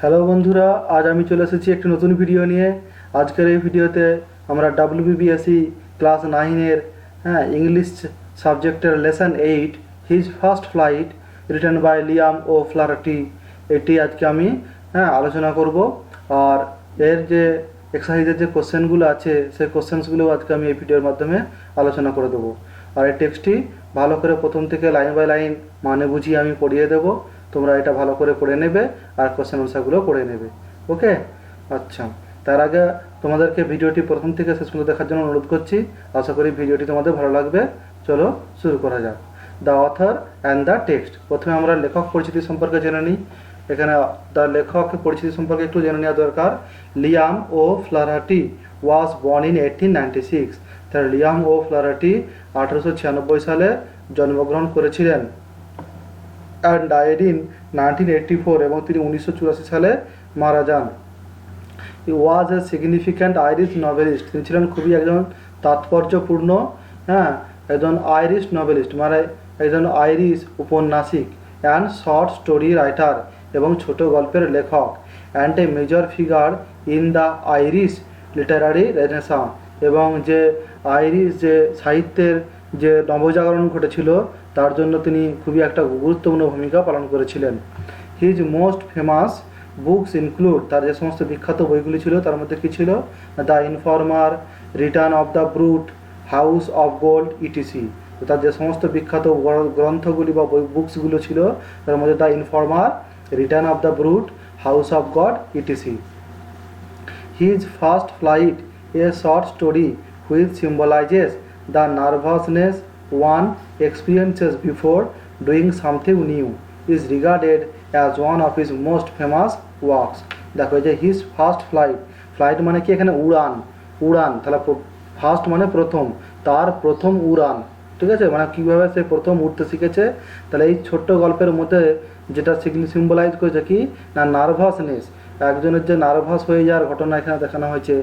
Hello বন্ধুরা, আজ আমি চলে এসেছি একটি নতুন ভিডিও নিয়ে। আজকের এই ভিডিওতে আমরা WBBSE ক্লাস 9-এর ইংলিশ সাবজেক্টের lesson 8 his first flight written by Liam O'Flaherty এটি আজকে আমি আলোচনা করব। আর এর যে এক্সারসাইজের যে কোশ্চেনগুলো আছে সেই কোশ্চেন্সগুলো আজকে আমি এই ভিডিওর মাধ্যমে আলোচনা করে দেবো। আর এই টেক্সটটি ভালো করে প্রথম থেকে লাইন বাই লাইন মানে বুঝিয়ে আমি পড়িয়ে দেবো। তোমরা এটা ভালো করে পড়ে নেবে আর কোশ্চেন আনসারগুলো পড়ে নেবে। ওকে, আচ্ছা, তার আগে তোমাদেরকে ভিডিওটি প্রথম থেকে শেষ পর্যন্ত দেখার জন্য অনুরোধ করছি। আশা করি ভিডিওটি তোমাদের ভালো লাগবে। চলো শুরু করা যাক। The author and the text. প্রথমে আমরা লেখক পরিচিতি সম্পর্কে জেনে নিই। এখানে দ্য লেখক পরিচিতি সম্পর্কে একটু জেনে নেওয়া দরকার। Liam O'Flaherty was born in 1896। তার লিয়াম ও ফ্লারাটি 1896 সালে জন্মগ্রহণ করেছিলেন। অ্যান্ড ডায়েড ইন 1984 এবং তিনি 1984 সালে মারা যান। হি ওয়াজ এ সিগনিফিক্যান্ট আইরিশ নভেলিস্ট। তিনি ছিলেন খুবই একজন তাৎপর্যপূর্ণ একজন আইরিশ নভেলিস্ট, মানে একজন আইরিশ উপন্যাসিক। অ্যান্ড শর্ট স্টোরি রাইটার এবং ছোট গল্পের লেখক। And a major figure in the Irish literary renaissance. এবং যে আইরিশ যে সাহিত্যের যে নবজাগরণ ঘটেছিল তার জন্য তিনি খুবই একটা গুরুত্বপূর্ণ ভূমিকা পালন করেছিলেন। His most famous books include, তার যে সমস্ত বিখ্যাত বইগুলি ছিল তার মধ্যে কী ছিল? The informer, return of the brute, house of gold, etc. তার যে সমস্ত বিখ্যাত গ্রন্থগুলি বা বুকসগুলো ছিল তার মধ্যে the informer, return of the brute, house of god, etc. His first flight, a short story which symbolizes the nervousness one experiences before doing something new, is regarded as one of his most famous works. দেখো যে his first flight, flight মানে কি? এখানে উড়ান, উড়ান তাহলে first মানে প্রথম, তার প্রথম উড়ান, ঠিক আছে? মানে কীভাবে সে প্রথম উঠতে শিখেছে। তাহলে এই ছোট্ট গল্পের মধ্যে যেটা সিম্বলাইজ করেছে কি না, নার্ভাসনেস, একজনের যে নার্ভাস হয়ে যাওয়ার ঘটনা এখানে দেখানো হয়েছে।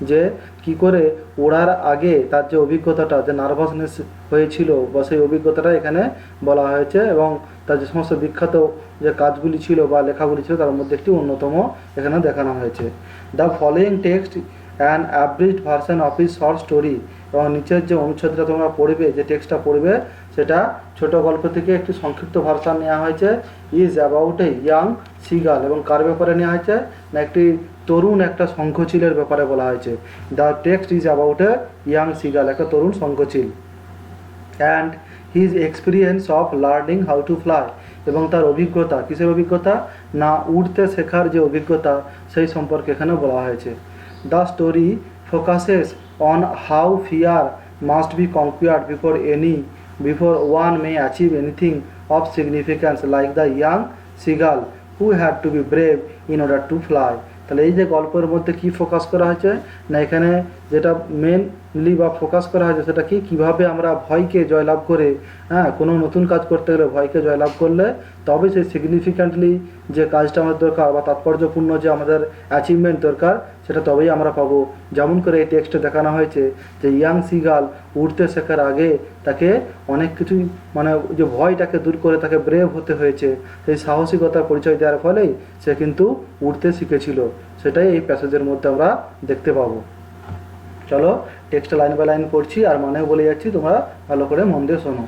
যে কি করে ওড়ার আগে তার যে অভিজ্ঞতাটা, যে নার্ভাসনেস হয়েছিল বা সেই অভিজ্ঞতাটা এখানে বলা হয়েছে। এবং তার যে সমস্ত বিখ্যাত যে কাজগুলি ছিল বা লেখাগুলি ছিল তার মধ্যে একটি অন্যতম এখানে দেখানো হয়েছে। The following text and অ্যাব্রিজড version of his short story. এবং নিচের যে অনুচ্ছেদটা তোমরা পড়বে, যে টেক্সটটা পড়বে সেটা ছোট গল্প থেকে একটি সংক্ষিপ্ত ভার্সন নেওয়া হয়েছে। Is about a young seagull, এবং কার ব্যাপারে নেওয়া হয়েছে না, একটি তরুণ একটা শঙ্খচিলের ব্যাপারে বলা হয়েছে। The text is about a young seagull, একটা তরুণ শঙ্খচিল। And his experience of learning how to fly, এবং তার অভিজ্ঞতা, কিসের অভিজ্ঞতা না, উড়তে শেখার যে অভিজ্ঞতা সেই সম্পর্কে এখানে বলা হয়েছে। The story focuses on how fear must be conquered before one may achieve anything of significance, like the young seagull who had to be brave in order to fly. তাহলে এই যে গল্পের মধ্যে কি ফোকাস করা হয়েছে না, এখানে যেটা মেনলি বা ফোকাস করা হয়েছে সেটা কি, কীভাবে আমরা ভয়কে জয়লাভ করে কোনো নতুন কাজ করতে গেলে ভয়কে জয়লাভ করলে তবে সেই সিগনিফিক্যান্টলি যে কাজটা আমাদের দরকার বা তাৎপর্যপূর্ণ যে আমাদের অ্যাচিভমেন্ট দরকার সেটা তবেই আমরা পাবো। যেমন করে এই টেক্সটে দেখানো হয়েছে যে ইয়াং সিগাল উড়তে শেখার আগে তাকে অনেক কিছুই, মানে যে ভয়টাকে দূর করে তাকে ব্রেভ হতে হয়েছে। সেই সাহসিকতার পরিচয় দেওয়ার ফলেই সে কিন্তু উড়তে শিখেছিল। সেটাই এই প্যাসেজের মধ্যে আমরা দেখতে পাবো। চলো টেক্সটটা লাইন বাই লাইন পড়ছি আর মানেও বলে যাচ্ছি, তোমরা ভালো করে মন দিয়ে শোনো।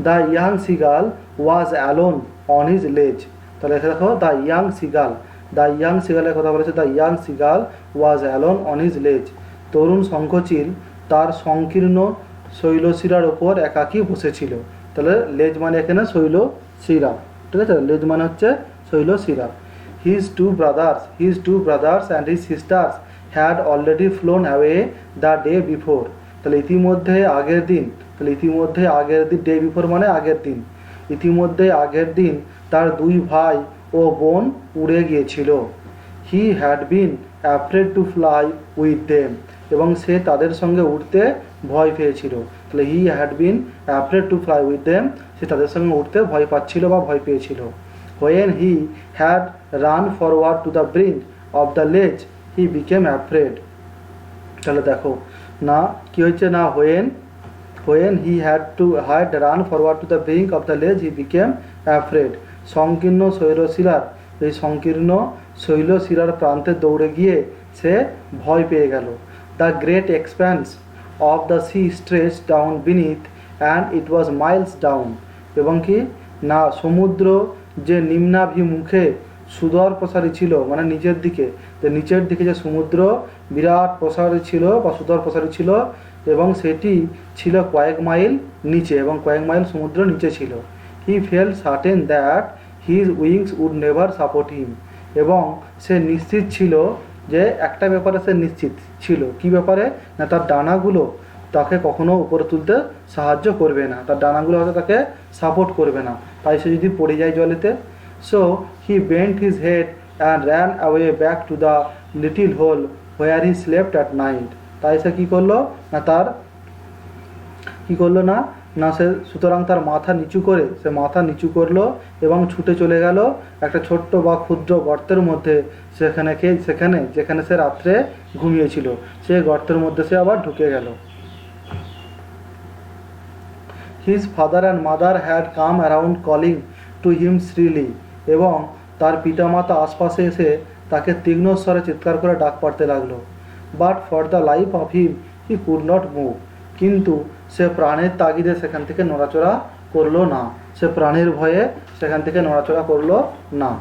The young seagull was alone on his ledge. তাহলে এখানে দেখো the young seagull, the young সিগালের কথা বলেছে। The young seagull was alone on his ledge. তরুণ শঙ্খচিল তার সংকীর্ণ শৈলশিরার ওপর একাকী বসেছিল। তাহলে লেজ মানে এখানে শৈলশিরা, ঠিক আছে? লেজ মানে হচ্ছে শৈলশিরা। His two brothers and his sisters had already flown away the day before. তাহলে ইতিমধ্যে আগের দিন, ডে বিফোর মানে আগের দিন, ইতিমধ্যে আগের দিন তার দুই ভাই ও বোন উড়ে গিয়েছিল। He had been afraid to fly with them, এবং সে তাদের সঙ্গে উঠতে ভয় পেয়েছিল। তাহলে he had been afraid to fly with them, সে তাদের সঙ্গে উঠতে ভয় পাচ্ছিল বা ভয় পেয়েছিল। When he had run forward to the brink of the ledge he became afraid. তাহলে দেখো না কি হচ্ছে না, when he had run forward to the brink of the ledge he became afraid. সংকীর্ণ শৈলশিলার এই সংকীর্ণ শৈলশিরার প্রান্তে দৌড়ে গিয়ে সে ভয় পেয়ে গেল। The great expands of the sea stretch down beneath and it was Miles down. এবং কি না, সমুদ্র যে নিম্নাভিমুখে সুদূর প্রসারী ছিল, মানে নিচের দিকে, যে নিচের দিকে যে সমুদ্র বিরাট প্রসারী ছিল বা সুদূর প্রসারী ছিল, এবং সেটি ছিল কয়েক মাইল নিচে, এবং কয়েক মাইল সমুদ্র নিচে ছিল। He felt certain that his wings would never support him. এবং সে নিশ্চিত ছিল যে একটা ব্যাপারে সে নিশ্চিত ছিল, কি ব্যাপারে না, তার ডানাগুলো তাকে কখনো উপরে তুলতে সাহায্য করবে না, তার ডানাগুলো হয়তো তাকে সাপোর্ট করবে না, তাই সে যদি পড়ে যায় জলেতে। So he bent his head and ran away back to the little hole where he slept at night. তাই সে কী করলো না, না সে সুতরাং তার মাথা নিচু করে সে মাথা নিচু করলো এবং ছুটে চলে গেল একটা ছোট্ট বা ক্ষুদ্র গর্তের মধ্যে, যেখানে সে রাত্রে ঘুমিয়েছিল, সে গর্তের মধ্যে সে আবার ঢুকে গেল। His father and mother had come around calling to him shrilly. এবং তার পিতামাতা আশপাশে এসে তাকে তীক্ষ্ণ স্বরে চিৎকার করে ডাক পাড়তে লাগলো। But for the life of him he could not move. কিন্তু সে প্রাণের তাগিদে সেখান থেকে নড়াচড়া করলো না, সে প্রাণের ভয়ে সেখান থেকে নড়াচড়া করলো না।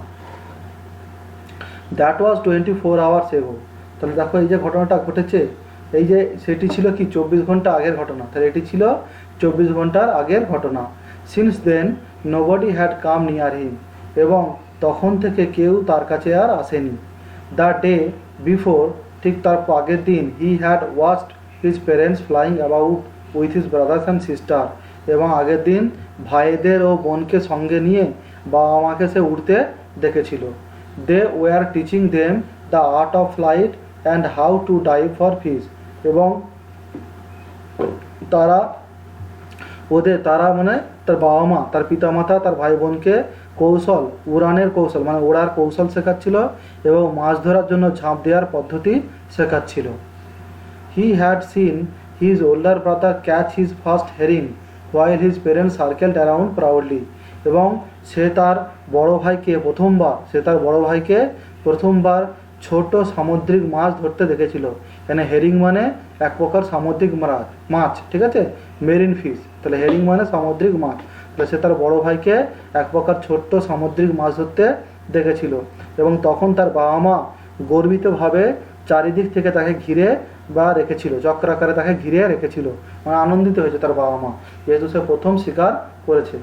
দ্যাট ওয়াজ 24 আওয়ার্স এগো। তাহলে দেখো এই যে ঘটনাটা ঘটেছে, এই যে সেটি ছিল কি 24 ঘন্টা আগের ঘটনা, তাহলে এটি ছিল 24 ঘন্টার আগের ঘটনা। Since then nobody had come near him. এবং তখন থেকে কেউ তার কাছে আর আসেনি। দ্য ডে বিফোর, ঠিক তার আগের দিন, he had watched his parents flying about with his brothers and sister. এবং আগের দিন ভাইদের ও বোনকে সঙ্গে নিয়ে বাবা মাকে সে উড়তে দেখেছিল। They were teaching them the art of flight and how to dive for fish. এবং তারা মানে তার বাবা মা, তার পিতামাতা, তার ভাই বোনকে উড়ানের কৌশল মানে ওড়ার কৌশল শেখাচ্ছিল এবং মাছ ধরার জন্য ঝাঁপ দেওয়ার পদ্ধতি শেখাচ্ছিল। He had seen his older brother catch his first herring while his parents circled around proudly. এবং সে তার বড় ভাইকে প্রথমবার ছোট সামুদ্রিক মাছ ধরতে দেখেছিল। এখানে হেরিং মানে এক প্রকার সামুদ্রিক মাছ, ঠিক আছে, মেরিন ফিশ। তাহলে হেরিং মানে সামুদ্রিক মাছ। তাহলে সে তার বড় ভাইকে এক প্রকার ছোট্ট সামুদ্রিক মাছ ধরতে দেখেছিল। এবং তখন তার বাবা মা গর্বিতভাবে চারিদিক থেকে তাকে ঘিরে বা রেখেছিল, চক্রাকারে তাকে ঘিরে রেখেছিল, মানে আনন্দিত হয়েছে তার বাবা মা, যেহেতু সে প্রথম শিকার করেছে।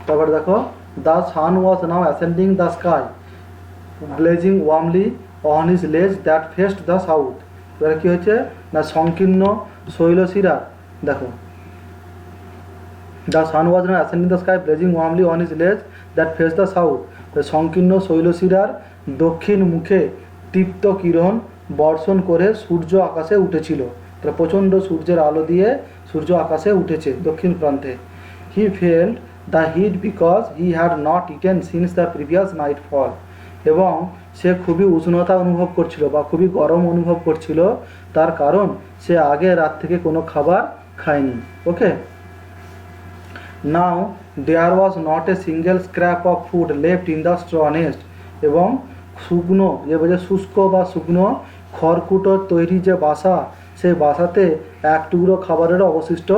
তারপর দেখো, the sun was now ascending the sky blazing warmly on his লেজ দ্যাট ফেস্ট দ্য সাউথ। এবার কী হচ্ছে না, সংকীর্ণ শৈলশিরা, দেখো, the sun was now ascending the sky blazing warmly on his লেজ দ্যাট ফেস্ট দ্য সাউথ। সংকীর্ণ শৈলশিরার দক্ষিণ মুখে তৃপ্ত কিরণ বর্ষণ করে সূর্য আকাশে উঠেছিল। তাহলে প্রচণ্ড সূর্যের আলো দিয়ে সূর্য আকাশে উঠেছে দক্ষিণ প্রান্তে। He felt the heat because he had not eaten since the previous night ফল। এবং সে খুবই উষ্ণতা অনুভব করছিল বা খুবই গরম অনুভব করছিল, তার কারণ সে আগে রাত থেকে কোনো খাবার খায়নি। Okay, now there was not a single scrap of food left in the straw nest. এবং শুকনো, যে বলছে শুষ্ক বা শুকনো খড়কুটোর তৈরি যে বাসা, সেই বাসাতে এক টুকরো খাবারেরও অবশিষ্ট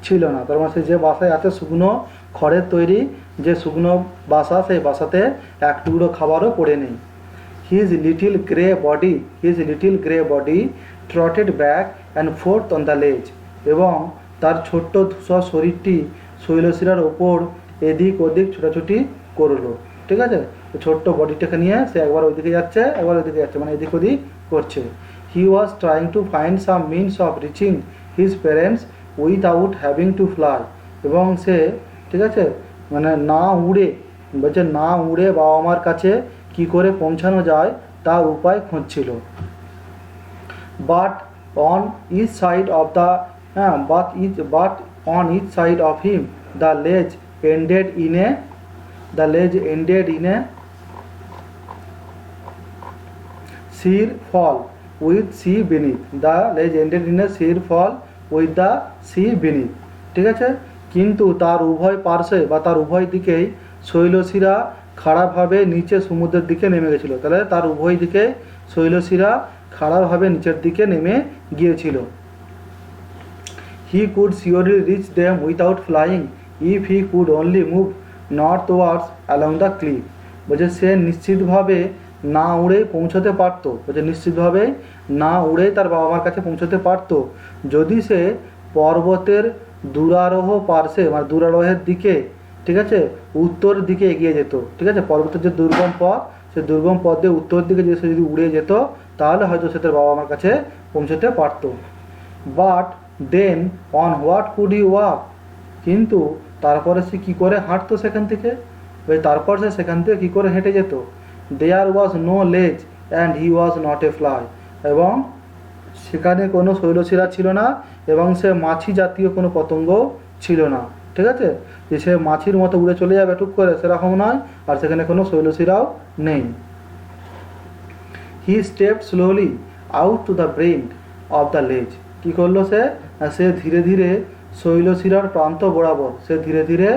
ছিল না। তার মানে যে বাসায় আছে শুকনো খড়ের তৈরি যে শুকনো বাসা, সেই বাসাতে এক টুকরো খাবারও পড়ে নেই। His little grey body trotted back and forth on the ledge. এবং তার ছোট্ট ধূসর শরীরটি শৈলশিরার ওপর এদিক ওদিক ছোটাছুটি করলো, ঠিক আছে। ছোট্ট বডিটাকে নিয়ে সে একবার ওইদিকে যাচ্ছে, একবার ওইদিকে যাচ্ছে, মানে এদিক ওদিক করছে। He was trying to find some means of reaching his parents without having to fly. এবং সে, ঠিক আছে, মানে না উড়ে বাবা মার কাছে কি করে পৌঁছানো যায় তার উপায় খুঁজছিল। But on each side of him the ledge ended in a sheer fall with sea beneath. The ledge ended in a sheer fall with the sea beneath, ঠিক আছে। কিন্তু তার উভয় পার্শ্বে বা তার উভয় দিকেই শৈলশিরা খাড়াভাবে নিচে সমুদ্রের দিকে নেমে গেছিল। তাহলে তার উভয় দিকে শৈলশিরা খাড়াভাবে নিচের দিকে নেমে গিয়েছিল। He could surely reach them without flying if he could only move northwards along the cliff. বলছে সে নিশ্চিতভাবে না উড়েই পৌঁছতে পারতো, বলছে নিশ্চিতভাবে না উড়েই তার বাবা মার কাছে পৌঁছতে পারতো যদি সে পর্বতের দুরারোহ পার্শ্বে মানে দুরারোহের দিকে, ঠিক আছে, উত্তর দিকে এগিয়ে যেত। ঠিক আছে, পর্বতের যে দুর্গম পথ, সে দুর্গম পথ দিয়ে উত্তর দিকে যে সে যদি উড়ে যেত তাহলে হয়তো সে তার বাবা মার কাছে পৌঁছতে পারতো। But then on what could he walk, কিন্তু তারপরে সে কী করে হাঁটতো সেখান থেকে, তারপর সে সেখান থেকে কী করে হেঁটে যেত। দেয়ার ওয়াজ নো লেজ and he was not A fly, এবং সেখানে কোনো শৈলশিরা ছিল না এবং সে মাছি জাতীয় কোনো পতঙ্গ ছিল না। ঠিক আছে, যে সে মাছির মতো উড়ে চলে যাবে টুক করে সেরকম নয়, আর সেখানে কোনো শৈলশিরাও নেই। He step slowly out to the brink of the ledge, কী করলো সে, সে ধীরে ধীরে শৈলশিরার প্রান্ত বরাবর, সে ধীরে ধীরে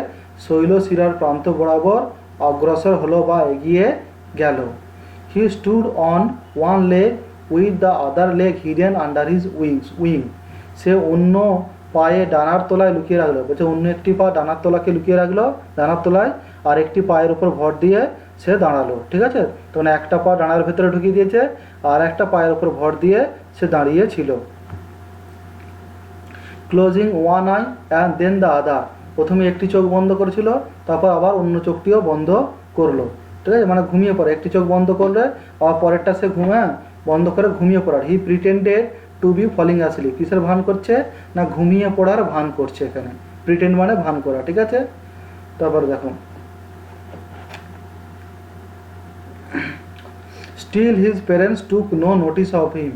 শৈলশিরার প্রান্ত বরাবর অগ্রসর হলো বা এগিয়ে গেল। He stood on one leg with the other leg hidden under his wing, সে অন্য পায়ে ডানার তলায় লুকিয়ে রাখলো, বলছে অন্য একটি পা ডানার তলাকে লুকিয়ে রাখলো, ডানার তলায়, আর একটি পায়ের উপর ভর দিয়ে সে দাঁড়ালো। ঠিক আছে, তখন একটা পা ডানার ভেতরে ঢুকিয়ে দিয়েছে আর একটা পায়ের উপর ভর দিয়ে সে দাঁড়িয়েছিল। Closing one eye and then the other, প্রথমে একটি চোখ বন্ধ করেছিল, তারপর আবার অন্য চোখটিও বন্ধ করলো। ঠিক আছে, মানে ঘুমিয়ে পড়ে, একটি চোখ বন্ধ করলে আবার পরেরটা সে বন্ধ করে ঘুমিয়ে পড়ার। হি প্রিটেন্ডেড টু বি ফলিং আসলি, কিসের ভান করছে না ঘুমিয়ে পড়ার ভান করছে, এখানে প্রিটেন্ড মানে ভান করা। ঠিক আছে, তারপর দেখো still his parents took no notice of him,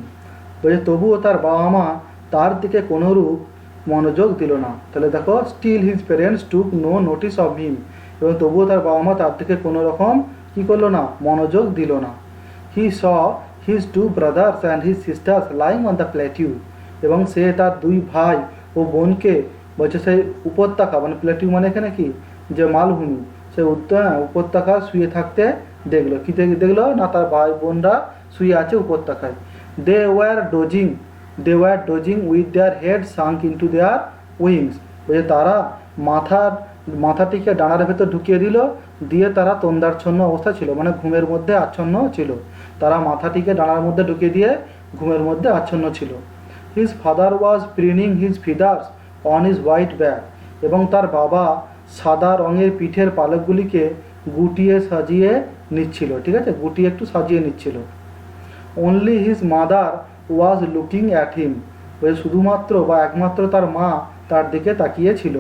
বলছে তবুও তার বাবা মা তার দিকে কোনোরূপ মনোযোগ দিল না। তাহলে দেখো still his parents took no notice of him, এবং তবুও তার বাবা মা তার দিকে কোনো রকম কী করলো না, মনোযোগ দিল না। He saw his two brothers and his sisters lying on the plateau, এবং সে তার দুই ভাই ও বোনকে, বলছে সেই উপত্যকা মানে প্ল্যাটিউ মানে এখানে কি যে মালভূমি, সে উপত্যকা শুয়ে থাকতে দেখলো। কী দেখলো না, তার ভাই বোনরা শুয়ে আছে উপত্যকায়। They were dozing with their head sunk into their wings, বলছে তারা মাথাটিকে ডানার ভেতর ঢুকিয়ে দিল, দিয়ে তারা তন্দাচ্ছন্ন অবস্থা ছিল, মানে ঘুমের মধ্যে আচ্ছন্ন ছিল। তারা মাথাটিকে ডানার মধ্যে ঢুকিয়ে দিয়ে ঘুমের মধ্যে আচ্ছন্ন ছিল। His father was preening his feathers on his white back, এবং তার বাবা সাদা রঙের পিঠের পালকগুলিকে গুটিয়ে সাজিয়ে নিচ্ছিল। ঠিক আছে, গুটিয়ে একটু সাজিয়ে নিচ্ছিল। Only his mother was looking at him, শুধুমাত্র বা একমাত্র তার মা তার দিকে তাকিয়েছিল।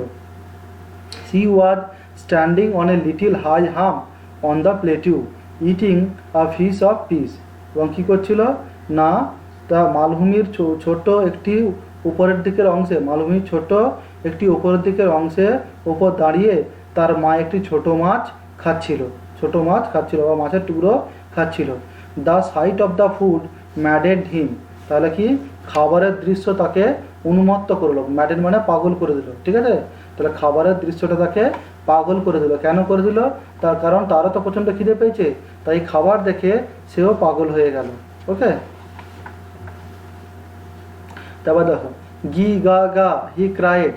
She was standing on a little high hump on the plateau eating a fish of piece, এবং কী করছিল না, তা মালভূমির ছোট একটি উপরের দিকের অংশে, মালভূমির ছোট একটি উপরের দিকের অংশে ওপর দাঁড়িয়ে তার মা একটি ছোট মাছ খাচ্ছিল বা মাছের টুকরো খাচ্ছিল। The sight of the food maddened him, তাহলে কি খাবারের দৃশ্য তাকে উন্মত্ত করলো, ম্যাডেড মানে পাগল করে দিল। ঠিক আছে, তাহলে খাবারের দৃশ্যটা তাকে পাগল করে দিল। কেন করে দিল, তার কারণ তারও তো প্রচণ্ড খিদে পেয়েছে, তাই খাবার দেখে সেও পাগল হয়ে গেল। ওকে, তারপর দেখো গি গা গা he cried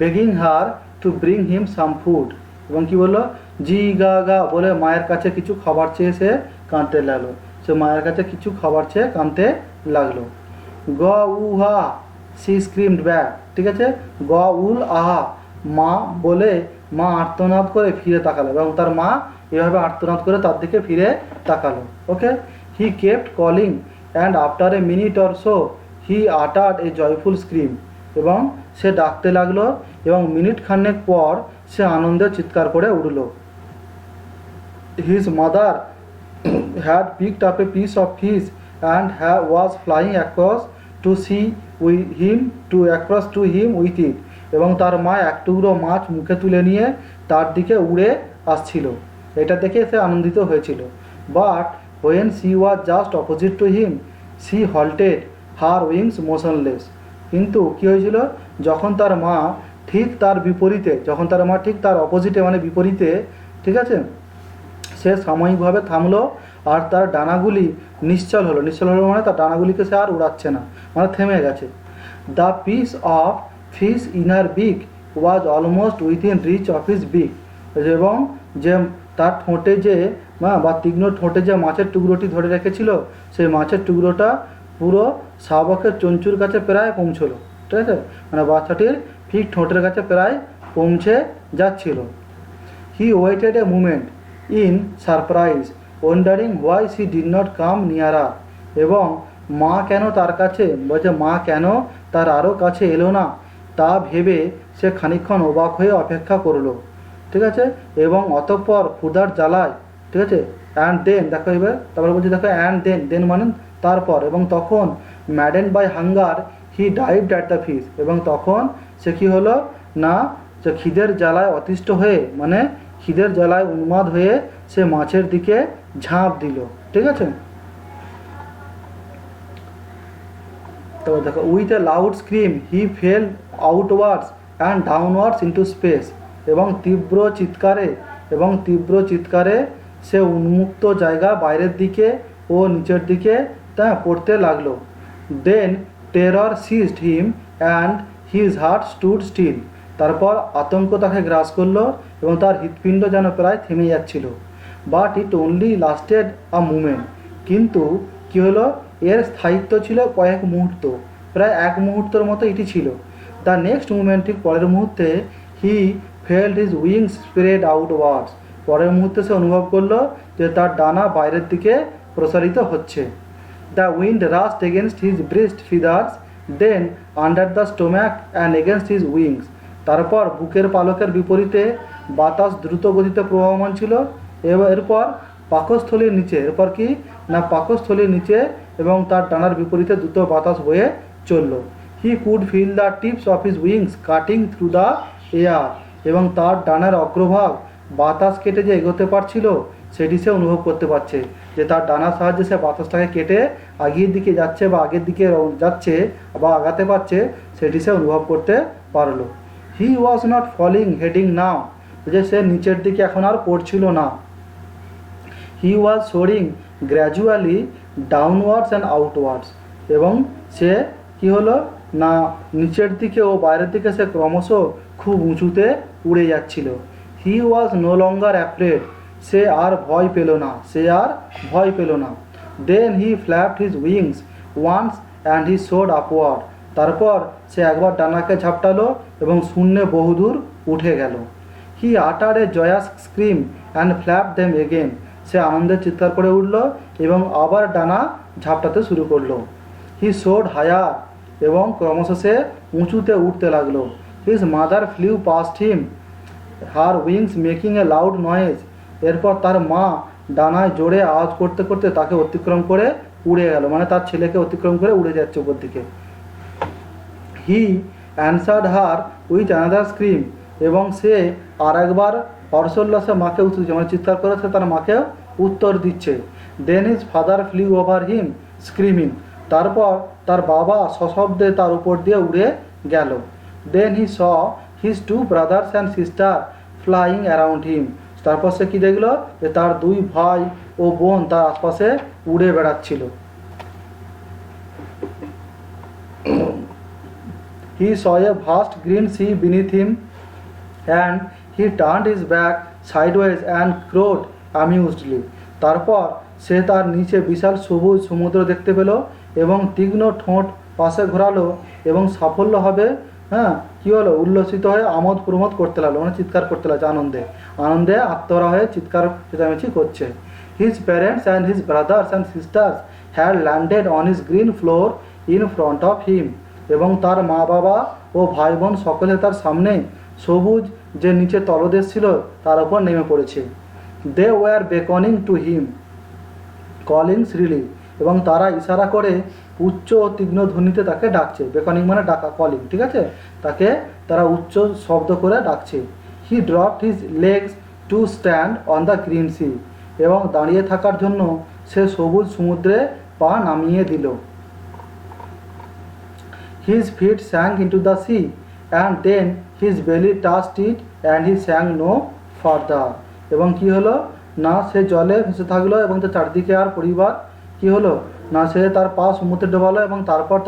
begging her to bring him some food, এবং কি বললো, জি গা গা বলে মায়ের কাছে কিছু খাবার চেয়ে সে কাঁদতে লাগলো, সে মায়ের কাছে কিছু খাবার চেয়ে কাঁদতে লাগলো। গ উ হা সি স্ক্রিমড ব্যাক, ঠিক আছে, গ উল আহা মা বলে মা আর্তনাদ করে ফিরে তাকালো, এবং তার মা এভাবে আর্তনাদ করে তার দিকে ফিরে তাকালো। Okay, he kept calling and after a minute or so he uttered a joyful scream, এবং সে ডাকতে লাগলো এবং মিনিট খানেক পর সে আনন্দে চিৎকার করে উঠল। His mother had picked up a piece of fish and was flying across to him with it, এবং তার মা এক টুকরো মাছ মুখে তুলে নিয়ে তার দিকে উড়ে আসছিল, এটা দেখে সে আনন্দিত হয়েছিল। But when she was just opposite to him she halted her wings motionless, কিন্তু কী হয়েছিল, যখন তার মা ঠিক তার বিপরীতে, যখন তার মা ঠিক তার অপোজিটে মানে বিপরীতে, ঠিক আছে, সে সাময়িকভাবে থামলো আর তার ডানাগুলি নিশ্চল হলো। নিশ্চল হলো মানে তার ডানাগুলিকে সে আর উড়াচ্ছে না, মানে থেমে গেছে। The piece of fish in her beak was almost within reach of his beak. এবং যে তার ঠোঁটে যে বা তীক্ষ্ণ ঠোঁটে যে মাছের টুকরোটি ধরে রেখেছিল, সেই মাছের টুকরোটা পুরো শাবকের চঞ্চুর কাছে প্রায় পৌঁছলো। ঠিক আছে, মানে বাচ্চাটির ঠিক ঠোঁটের কাছে প্রায় পৌঁছে যাচ্ছিল। He waited a moment in surprise wondering why she did not come nearer. এবং মা কেন তার কাছে, বলছে মা কেন তার আরও কাছে এলো না, তা ভেবে সে খানিকক্ষণ অবাক হয়ে অপেক্ষা করলো। ঠিক আছে, এবং অতঃপর ক্ষুধার জ্বালায়, ঠিক আছে, অ্যান্ড দেন দেখো এবার, তারপরে বলছে দেখো অ্যান্ড দেন, দেন মানে তারপর, এবং তখন maddened by hunger he dived at the fish. এবং তখন সে কী হলো না, যে খিদের জ্বালায় অতিষ্ঠ হয়ে, মানে খিদের জ্বালায় উন্মাদ হয়ে সে মাছের দিকে ঝাঁপ দিল। ঠিক আছে, তবে দেখো with a loud scream he fell outwards and downwards into space. এবং তীব্র চিৎকারে সে উন্মুক্ত জায়গা বাইরের দিকে ও নিচের দিকে তা পড়তে লাগলো। Then terror seized him and his heart stood still. তারপর আতঙ্ক তাকে গ্রাস করলো এবং তার হৃৎপিণ্ড যেন প্রায় থেমে যাচ্ছিল। But it only lasted a moment. কিন্তু কী হলো, এর স্থায়িত্ব ছিল কয়েক মুহূর্ত, প্রায় এক মুহূর্তের মতো এটি ছিল। দ্য নেক্সট মুমেন্ট, ঠিক পরের মুহূর্তে, he felt his wings spread outwards. পরের মুহূর্তে সে অনুভব করলো যে তার ডানা বাইরের দিকে প্রসারিত হচ্ছে। The wind rushed against his breast feathers, then under the stomach and against his wings. তারপর বুকের পালকের বিপরীতে বাতাস দ্রুত গতিতে প্রবাহমান ছিল। এরপর পাকস্থলীর নিচে, এরপর কি না পাকস্থলীর নিচে এবং তার ডানার বিপরীতে দ্রুত বাতাস বয়ে চলল। He could feel the tips of his wings cutting through the air. এবং তার ডানার অগ্রভাগ বাতাস কেটে যে এগোতে পারছিল সেটি সে অনুভব করতে পারছে, যে তার ডানার সাহায্যে সে বাতাসটাকে কেটে আগের দিকে যাচ্ছে বা আগের দিকে যাচ্ছে বা আগাতে পারছে, সেটি সে অনুভব করতে পারলো। হি ওয়াজ নট ফলিং হেডিং নাও, যে সে নিচের দিকে এখন আর পড়ছিল না। হি ওয়াজ shoring gradually downwards and outwards. এবং সে কি হলো না নিচের দিকে ও বাইরের দিকে সে ক্রমশ খুব উঁচুতে উড়ে যাচ্ছিল। হি ওয়াজ নো লঙ্গার অ্যাফ্রেড, সে আর ভয় পেল না। Then he flapped his wings once and he soared upward. তারপর সে একবার ডানাকে ঝাপটালো এবং শূন্যে বহুদূর উঠে গেল। He uttered a joyous scream and flap them again. সে আনন্দের চিৎকার করে উঠল এবং আবার ডানা ঝাপটাতে শুরু করলো। হি সোড হায়ার, এবং ক্রমশ সে উঁচুতে উঠতে লাগলো। His mother flew past him her wings making a loud noise. এরপর তার মা ডানায় জোরে আওয়াজ করতে করতে তাকে অতিক্রম করে উড়ে গেল, মানে তার ছেলেকে অতিক্রম করে উড়ে যাচ্ছে উপর দিকে। He answered her with another scream. এবং সে আর একবার হর্ষোল্লাসে মাকে উত্তর দিচ্ছে, মানে চিৎকার করে সে তার মাকেও উত্তর দিচ্ছে। Then his father flew over him screaming. তারপর তার বাবা সশব্দে তার উপর দিয়ে উড়ে গেল। Then he saw his two brothers and sister flying around him. তারপর সে কী দেখলো, যে তার দুই ভাই ও বোন তার আশপাশে উড়ে বেড়াচ্ছিল। He saw a vast green sea beneath him and he turned his back sideways and crowed amusedly. তারপর সে তার নিচে বিশাল সবুজ সমুদ্র দেখতে পেল এবং তীক্ষ্ণ ঠোঁট পাশে ঘোরালো এবং সাফল্য হবে, কী হলো, উল্লসিত হয়ে আমোদ প্রমোদ করতে লাগলো, মানে চিৎকার করতে লাগছে আনন্দে আত্মহারা হয়ে চিৎকার চেঁচামেচি করছে। His parents and his brothers and sisters had landed on his green floor in front of him. এবং তার মা বাবা ও ভাই বোন সকলে তার সামনে সবুজ যে নিচে তলদেশ ছিল তার উপর নেমে পড়েছে। They were beckoning to him calling shrilly. এবং তারা ইশারা করে উচ্চ ও তীক্ষ্ণ ধ্বনিতে তাকে ডাকছে। বেকনিং মানে ডাকা, কলিং, ঠিক আছে, তাকে তারা উচ্চ শব্দ করে ডাকছে। He dropped his legs to stand on the green sea. এবং দাঁড়িয়ে থাকার জন্য সে সবুজ সমুদ্রে পা নামিয়ে দিল। His feet sank into the sea and then his belly touched it and he sank no further. এবং কি হলো না, সে জলে ভেসে থাকলো এবং তার চারদিকে আর পরিবার কি হলো না, সে তার পা সমুদ্রে ডোবালো এবং তারপর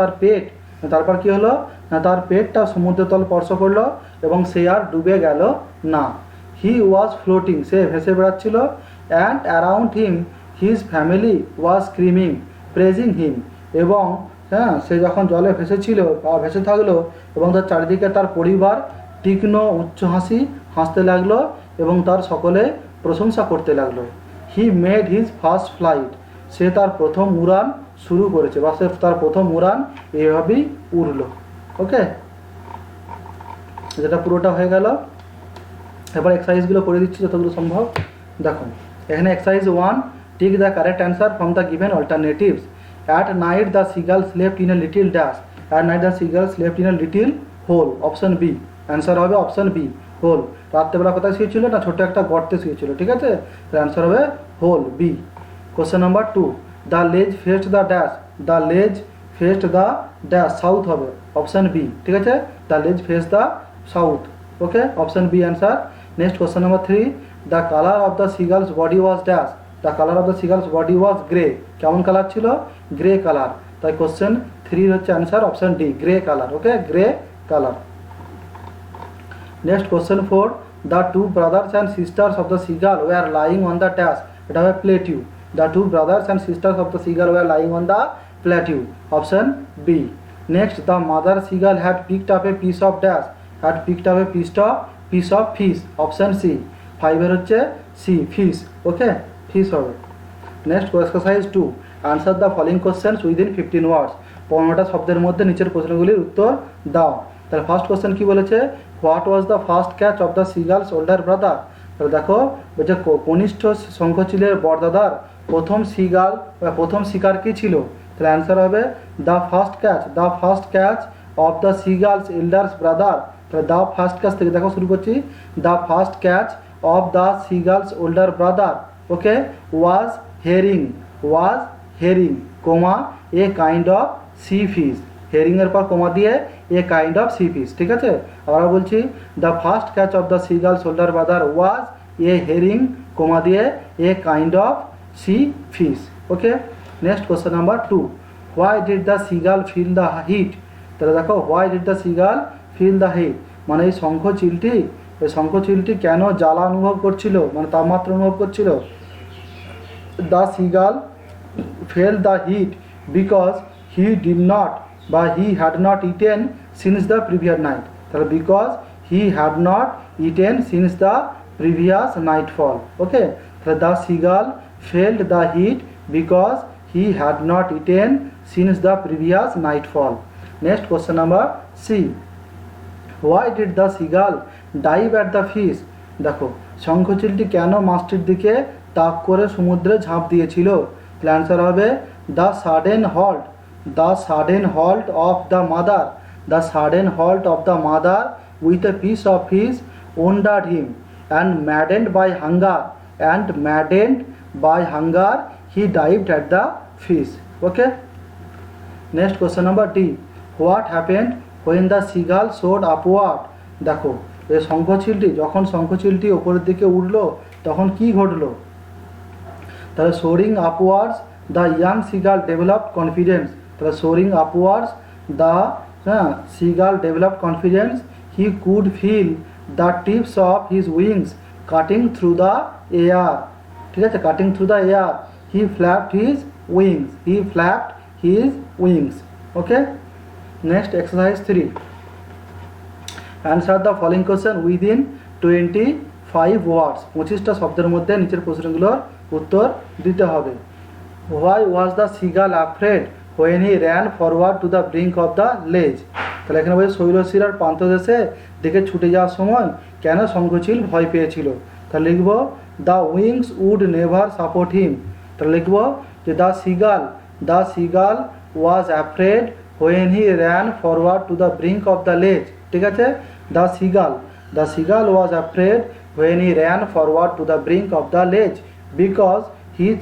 তারপর কি হলো না, তার পেটটা সমুদ্রের তল স্পর্শ করলো এবং সে আর ডুবে গেল না। হি ওয়াজ ফ্লোটিং, সে ভেসে বেড়াচ্ছিল। And around him his family was screaming praising him. এবং সে যখন জলে ভেসেছিল বা ভেসে থাকলো এবং তার চারিদিকে তার পরিবার তীক্ষ্ণ উচ্চ হাসি হাসতে লাগলো এবং তার সকলে প্রশংসা করতে লাগলো। He made his first flight, সে তার প্রথম উড়ান শুরু করেছে বা সে তার প্রথম উড়ান এইভাবেই উড়লো। ওকে, যেটা পুরোটা হয়ে গেল। এবার এক্সারসাইজগুলো করে দিচ্ছি যতগুলো সম্ভব। দেখুন এখানে exercise 1, take the correct answer from the given alternatives. At night the seagull slept in a little dash. At night the seagull slept in a little hole. Option B, answer হবে অপশন বি, হোল। রাত্রেবেলা কোথায় শুয়েছিল না, ছোটো একটা গর্তে শুয়েছিল। ঠিক আছে, তো অ্যান্সার হবে whole, B. Question number 2, the ledge faced the dash. The ledge faced the dash, south হবে, অপশন বি। ঠিক আছে, the ledge faced the south. Okay, option B answer. Next question number 3, the colour of the seagull's body was dash. The colour of the seagull's body was grey. কেমন colour ছিল, grey colour. তাই question 3 হচ্ছে answer option D, grey colour. Okay, grey colour. Next question 4, the two brothers and sisters of the seagull were lying on the dash. এটা হবে plateau. The two brothers and sisters of the seagull were lying on the plateau, option B. Next, the mother seagull had picked up a piece of dash. Had picked up a piece of fish, option C. 5 হচ্ছে C, fish. Okay, fish হবে। Next exercise 2, answer the following questions within 15 ওয়ার্ডস। 15টা শব্দের মধ্যে নিচের প্রশ্নগুলির উত্তর দাও। তাহলে first question কি বলেছে, what was the first catch of the seagull's older brother. তাহলে দেখো বলছে কনিষ্ঠ শঙ্খচিলের বড়দাদার প্রথম শিকার কি ছিল। তাহলে অ্যান্সার হবে the first catch of the seagull's elder's brother. তাহলে দ্য ফার্স্ট ক্যাচ থেকে দেখো শুরু করছি, the first catch of the seagull's older brother. Okay, was herring comma a kind of sea fish. হেরিংয়ের পর কোমা দিয়ে a kind of sea fish. ঠিক আছে, আবার বলছি, the first catch of the seagull shoulder brother was a herring comma দিয়ে a kind of sea fish. Okay, next question number 2, why did the seagull feel the heat. তাহলে দেখো why did the seagull feel the heat, মানে এই শঙ্খচিলটি কেন জ্বালা অনুভব করছিল, মানে তাপমাত্রা অনুভব করছিল। The seagull fell the heat because he did not বা he had not eaten since the previous night. তাহলে because he had not eaten since the previous night fall. Okay, তাহলে the seagull felt the heat because he had not eaten since the previous night fall. Next question number C, why did the seagull dive at the fish. দেখো শঙ্খচিলটি কেন মাছটির দিকে তাক করে সমুদ্রে ঝাঁপ দিয়েছিল। তাহলে অ্যান্সার হবে the sudden halt of the mother with a piece of fish wondered him and maddened by hunger he dived at the fish. Okay, next question number D, what happened when the seagull soared upward. দেখো এই যখন শঙ্খচিলটি ওপরের দিকে উঠলো তখন কি ঘটলো। তাহলে soaring upwards the young seagull developed confidence. তাহলে soaring upwards the seagull developed confidence, he could feel the tips of his wings cutting through the air. ঠিক আছে, cutting through the air, he flapped his wings. Okay, next exercise 3, answer the following question within 25 words. 25টা শব্দের মধ্যে নিচের প্রশ্নগুলোর উত্তর দিতে হবে। Why was the seagull afraid when he ran forward to the brink of the লেজ। তাহলে এখানে বলছে শৈলশিরার প্রান্তদেশে দিকে ছুটে যাওয়ার সময় কেন শঙ্খচিল ভয় পেয়েছিল। তাহলে লিখব the wings would never support him. তাহলে লিখব যে the seagull was afraid when he ran forward to the brink of the ledge. ঠিক আছে, the seagull was afraid when he ran forward to the brink of the ledge because he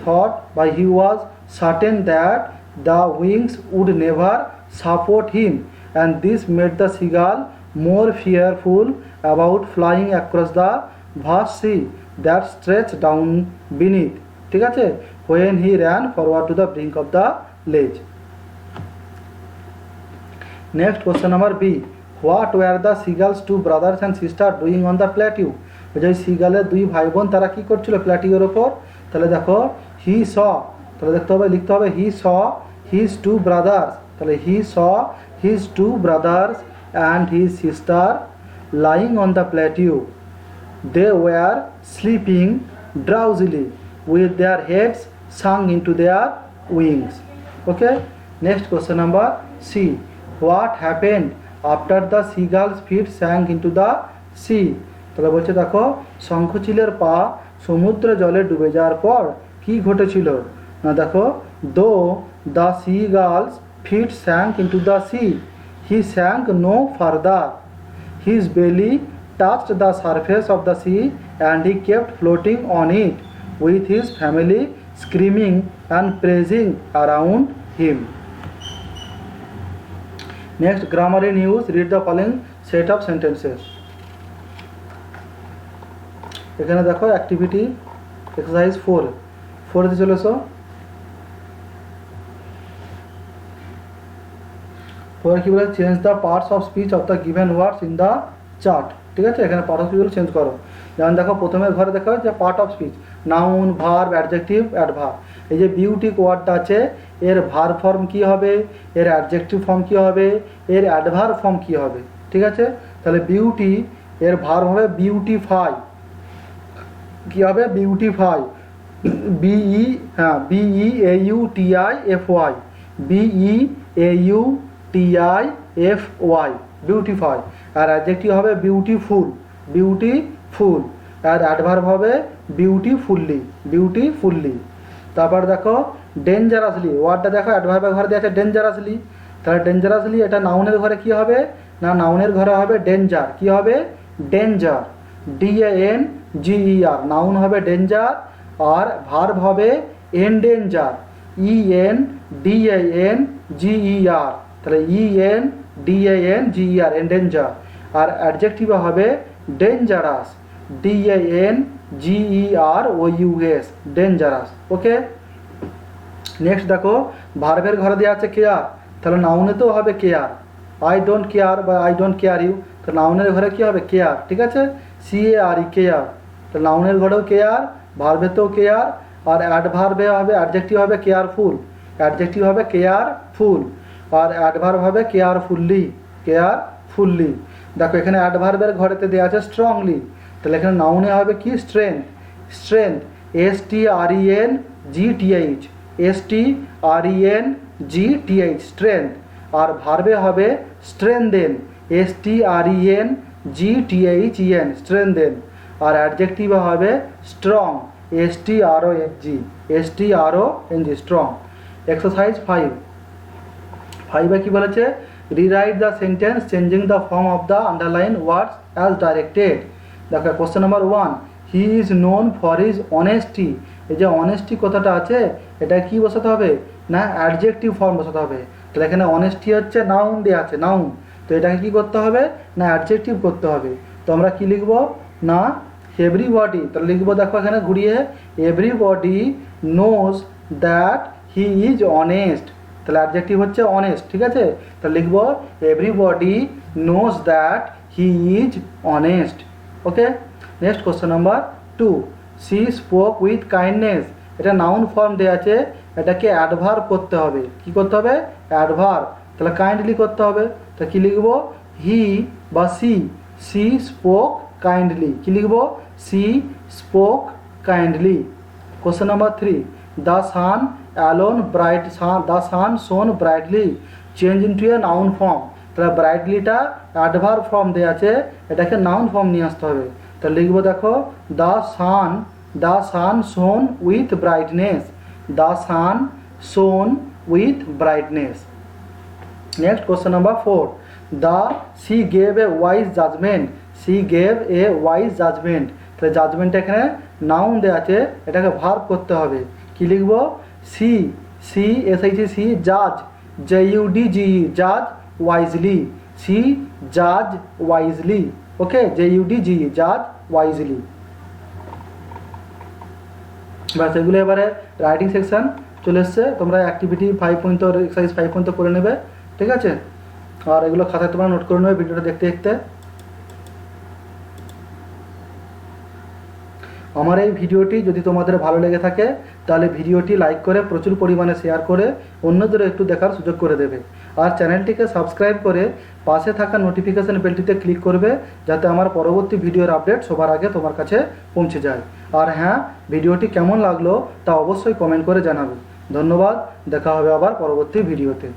was certain that the wings would never support him, and this made the seagull more fearful about flying across the vast sea that stretched down beneath, ঠিক আছে, when he ran forward to the brink of the ledge. Next question number B. What were the seagulls two brothers and sisters doing on the plateau? যে সিগালের দুই ভাই বোন তারা কি করছিল প্ল্যাটিওর ওপর? তাহলে দেখো হি স, তাহলে দেখতে হবে লিখতে হবে he saw his two brothers, তাহলে he saw his two brothers and his sister lying on the plateau. They were sleeping drowsily with their heads sunk into their wings. Okay, next question number C. What happened after the seagull's feet sank into the sea? তাহলে বলছে দেখো শঙ্খচিলের পা সমুদ্র জলে ডুবে যাওয়ার পর কি ঘটেছিল না, দেখো দো the seagull's feet sank into the sea, he sank no further. His belly touched the surface of the sea and he kept floating on it with his family screaming and praising around him. Next, grammar in use. Read the following set of sentences. এখানে দেখো activity exercise 4 চলে এসো। 4 কি বলে change the parts of speech of the given words in the chart, ঠিক আছে, এখানে part of স্পিচগুলো change করো। যেমন দেখো প্রথমে ঘরে দেখা হয় যে part of speech noun verb adjective adverb. এই যে বিউটিক ওয়ার্ডটা আছে এর ভার্ব ফর্ম কি হবে, এর অ্যাডজেক্টিভ ফর্ম কি হবে, এর অ্যাডভার্ব ফর্ম কি হবে, ঠিক আছে। তাহলে বিউটি এর ভার্ব হবে বিউটিফাই, কি হবে বিউটিফাই, BEAUTIFY, BEAUTIFY বিউটিফাই। আর অ্যাডজেক্টিভ হবে বিউটিফুল, আর অ্যাডভার্ব হবে বিউটিফুল্লি। তারপর দেখো ডেঞ্জারাসলি ওয়ার্ডটা দেখো অ্যাডভার্বের ঘরে দেওয়া আছে ডেঞ্জারাসলি, তাহলে ডেঞ্জারাসলি এটা নাউনের ঘরে কি হবে না, নাউনের ঘরে হবে ডেঞ্জার, কি হবে ডেঞ্জার, DANGER, নাউন হবে ডেঞ্জার আর ভার্ব হবে এন্ডেঞ্জার, ENDANGER, তাহলে ENDANGER এন্ডেঞ্জার। আর অ্যাডজেক্টিভ হবে ডেঞ্জারাস, DANGEROUS ডেঞ্জারাস। ওকে, নেক্সট দেখো ভার্বের ঘরে দেওয়া আছে কেয়ার, তাহলে নাউনেতেও হবে কেয়ার, আই ডোন্ট কেয়ার বা আই ডোন্ট কেয়ার ইউ, তো নাউনের ঘরে কি হবে কেয়ার, ঠিক আছে, CARE কেয়ার। তো নাউনের ঘরেও কেয়ার, ভার্বেতেও কেয়ার, আর অ্যাডভার্বে হবে অ্যাডজেক্টিভ হবে কেয়ারফুল, অ্যাডজেক্টিভ হবে কেয়ারফুল, আর অ্যাডভার্ব হবে কেয়ারফুল্লি। দেখো এখানে অ্যাডভার্বের ঘরেতে দেওয়া আছে স্ট্রংলি, তাহলে এখানে নাউনে হবে কি স্ট্রেংথ, STRENGTH স্ট্রেংথ। আর ভার্বে হবে স্ট্রেনদেন, STRENGTHEN স্ট্রেনদেন। আর অ্যাডজেক্টিভে হবে স্ট্রং, STRONG স্ট্রং। এক্সারসাইজ 5 কি বলেছে, rewrite the sentence changing the form of the underline words as directed. দেখো question number 1, he is known for his honesty. এই যে অনেস্টি কথাটা আছে এটা কি বসাতে হবে না অ্যাডজেক্টিভ ফর্ম বসাতে হবে। তাহলে এখানে অনেস্টি হচ্ছে নাউন দেওয়া আছে, নাউন, তো এটাকে কি করতে হবে না অ্যাডজেক্টিভ করতে হবে। তো আমরা কি লিখবো না এভরিবডি, তাহলে লিখবো দেখো এখানে ঘুরিয়ে everybody knows that he is honest, তাহলে অ্যাডজেক্টিভ হচ্ছে অনেস্ট, ঠিক আছে। তাহলে লিখবো everybody knows that he is honest. Okay, next question number 2, she spoke with kindness. এটা নাউন ফর্ম দেওয়া আছে, এটাকে অ্যাডভার্ব করতে হবে, কি করতে হবে অ্যাডভার্ব, তাহলে কাইন্ডলি করতে হবে। তা কি লিখবো হি বা সি স্পোক কাইন্ডলি, কি লিখবো she spoke kindly. Question number 3, the sun shone brightly change into a noun form. তাহলে ব্রাইটলিটা অ্যাডভার্ব ফর্ম দেওয়া আছে, এটাকে নাউন ফর্ম নিয়ে আসতে হবে। তাহলে লিখবো দেখো দ্য সান শোন উইথ ব্রাইটনেস, দ্য সান শোন with brightness. Next question number 4, she gave a wise judgment, তাহলে জাজমেন্ট এখানে নাউন দেওয়া আছে, এটাকে ভার্ব করতে হবে, কি লিখবো সি জাজ, JUDGE জাজ wisely, she judge wisely. Okay, JUDG, judge wisely। ব্যাস, এগুলো এবারে রাইটিং সেকশন চলে এসছে। তোমরা অ্যাক্টিভিটি 5 এক্সারসাইজ 5 করে নেবে, ঠিক আছে? আর এগুলো খাতায় তোমরা নোট করে নেবে ভিডিওটা দেখতে দেখতে। আমার এই ভিডিওটি যদি তোমাদের ভালো লেগে থাকে তাহলে ভিডিওটি লাইক করে প্রচুর পরিমাণে শেয়ার করে অন্যদেরও একটু দেখার সুযোগ করে দেবে। আর চ্যানেলটিকে সাবস্ক্রাইব করে পাশে থাকা নোটিফিকেশান বেলটিতে ক্লিক করবে, যাতে আমার পরবর্তী ভিডিওর আপডেট সবার আগে তোমার কাছে পৌঁছে যায়। আর হ্যাঁ, ভিডিওটি কেমন লাগলো তা অবশ্যই কমেন্ট করে জানাবে। ধন্যবাদ, দেখা হবে আবার পরবর্তী ভিডিওতে।